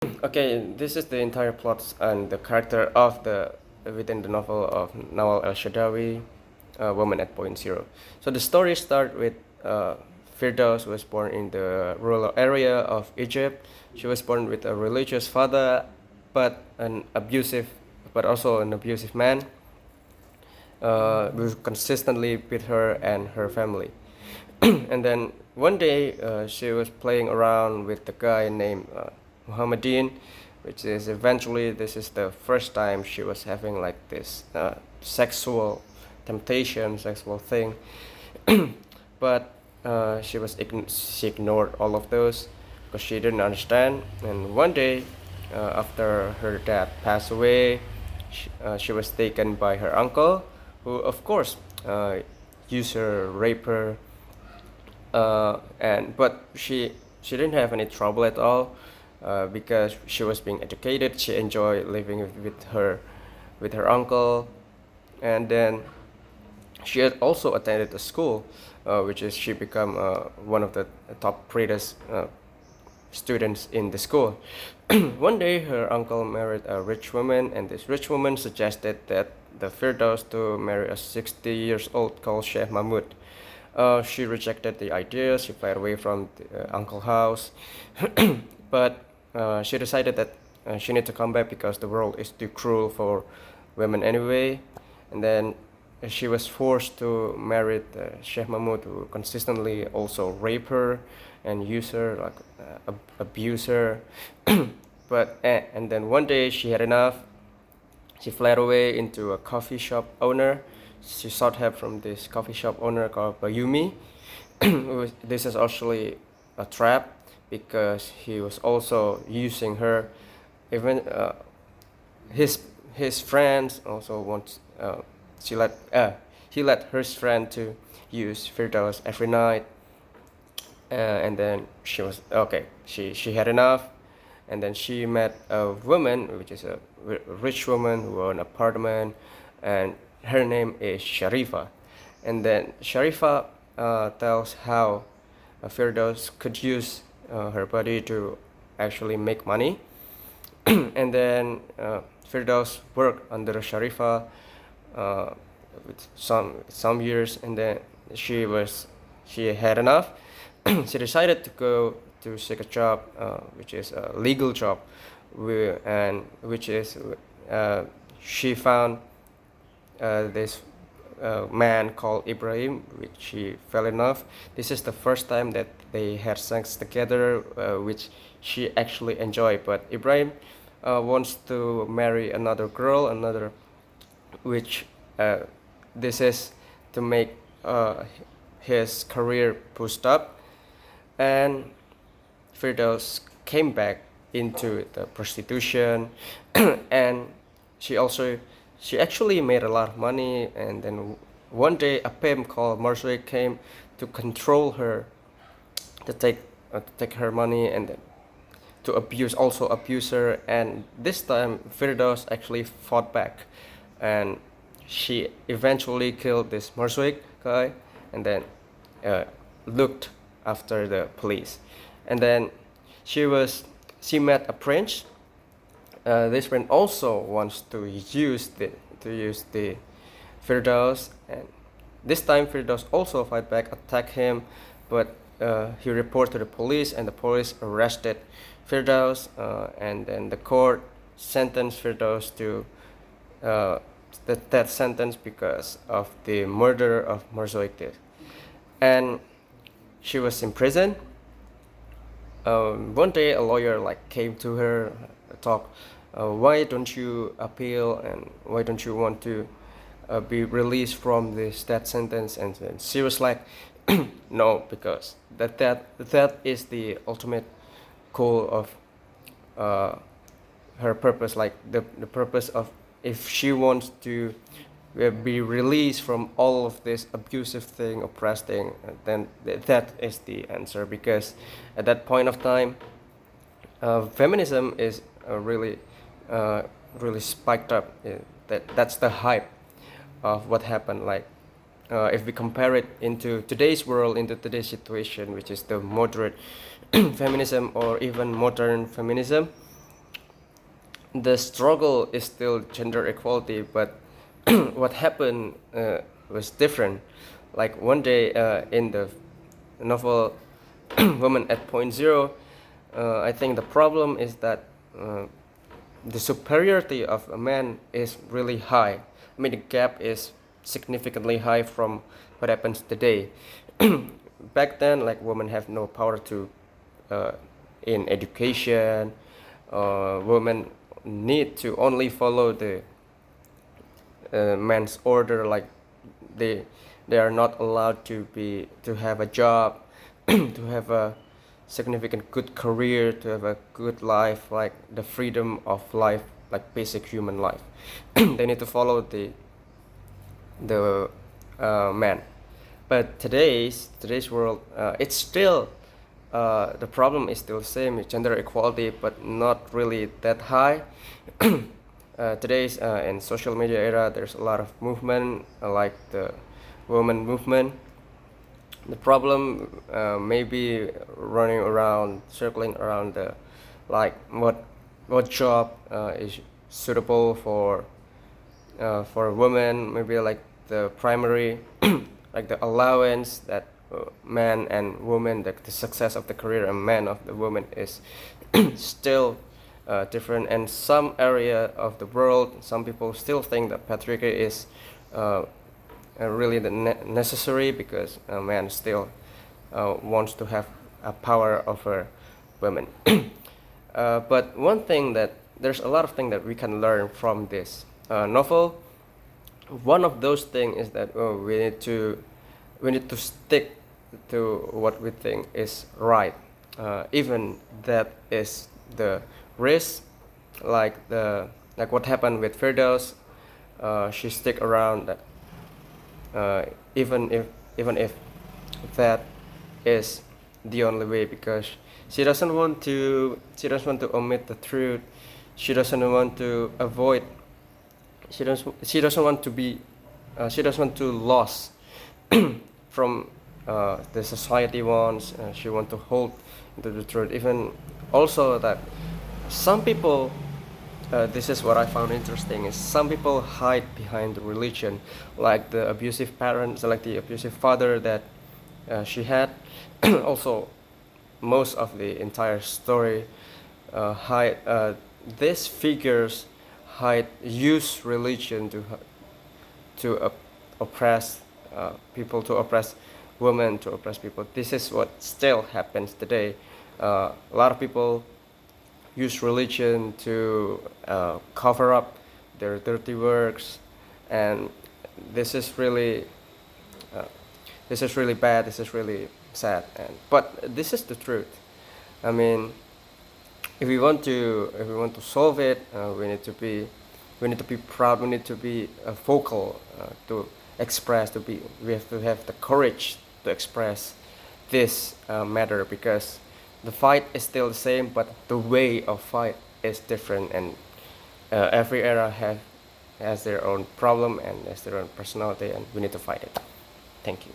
Okay, this is the entire plot and the character of the within the novel of Nawal Saadawi, Woman at Point Zero. So the story starts with Firdaus was born in the rural area of Egypt. She was born with a religious father, but an abusive, but also an abusive man, who consistently beat her and her family. And then one day she was playing around with the guy named Muhammadin, which is eventually this is the first time she was having like this sexual temptation, sexual thing. But she ignored all of those because she didn't understand. And one day, after her dad passed away, she was taken by her uncle, who of course used her, raped her, and but she didn't have any trouble at all because she was being educated. She enjoyed living with her uncle, and then she had also attended a school, which is she become one of the top greatest students in the school. One day, her uncle married a rich woman, and this rich woman suggested that the Firdaus to marry a 60 years old called Sheikh Mahmud. She rejected the idea. She fled away from the uncle house, but she decided that she need to come back because the world is too cruel for women anyway. And then she was forced to marry Sheikh Mahmud, who consistently also rape her and use her, like abuse her. But and then one day she had enough. She fled away into a coffee shop owner. She sought help from this coffee shop owner called Bayumi. This is actually a trap because he was also using her. Even his his friends also want. She let he let her friend to use Firdaus every night, and then she was okay. She had enough, and then she met a woman, which is a rich woman who owned an apartment, and her name is Sharifa. And then Sharifa tells how Firdaus could use her body to actually make money. And then Firdaus worked under Sharifa with some years, and then she had enough. She decided to go to seek a job, which is a legal job, and which is she found this man called Ibrahim, which she fell in love. This is the first time that they had sex together, which she actually enjoyed. But Ibrahim wants to marry another girl, which this is to make his career pushed up. And Firdaus came back into the prostitution, and she actually made a lot of money. And then one day a pimp called Marshall came to control her, to take her money, and then to abuse her. And this time Firdaus actually fought back, and she eventually killed this Marswick guy, and then looked after the police. And then she met a prince. This prince also wants to use the Firdaus, and this time Firdaus also fight back, attack him, but he reported to the police, and the police arrested Firdaus, and then the court sentenced Firdaus to the death sentence because of the murder of Marzoik. And she was in prison. One day a lawyer came to her, talk, why don't you appeal, and why don't you want to be released from this death sentence? And she was like, no, because that is the ultimate goal of her purpose, like the purpose of, if she wants to be released from all of this abusive thing, oppressed thing, then that is the answer. Because at that point of time, feminism is really spiked up. That's the hype of what happened. Like if we compare it into today's world, into today's situation, which is the moderate feminism or even modern feminism, the struggle is still gender equality, but what happened was different. Like one day in the novel Woman at Point Zero, I think the problem is that uh, the superiority of a man is really high. I mean, the gap is significantly high from what happens today. Back then, like women have no power to uh, in education. Women need to only follow the man's order. Like they they are not allowed to have a job, to have a significant good career, to have a good life, like the freedom of life, like basic human life. They need to follow the man. But today's world, it's still the problem is still the same, gender equality, but not really that high. Today's in social media era, there's a lot of movement like the women movement. The problem may be running around, circling around the like what job is suitable for a woman. Maybe like the primary, like the allowance that man and woman, the success of the career and man of the woman is still different. And some area of the world, some people still think that patriarchy is really the necessary because a man still wants to have a power over women. But one thing that there's a lot of things that we can learn from this novel. One of those things is that we need to stick to what we think is right, even that is the risk, like what happened with Firdaus. She stick around that even if that is the only way, because she doesn't want to omit the truth. She doesn't want to avoid. She doesn't want to be. She doesn't want to lose from the society wants. She wants to hold to the truth. Even also that some people, this is what I found interesting, is some people hide behind the religion, like the abusive parents, like the abusive father that she had. Also, most of the entire story hide these figures hide use religion to oppress people, to oppress women, to oppress people. This is what still happens today. A lot of people use religion to cover up their dirty works, and this is really bad. This is really sad, but this is the truth. I mean, if we want to solve it, we need to be proud. We need to be vocal to express. We have to have the courage to express this matter, because the fight is still the same, but the way of fight is different, and every era has their own problem and has their own personality, and we need to fight it. Thank you.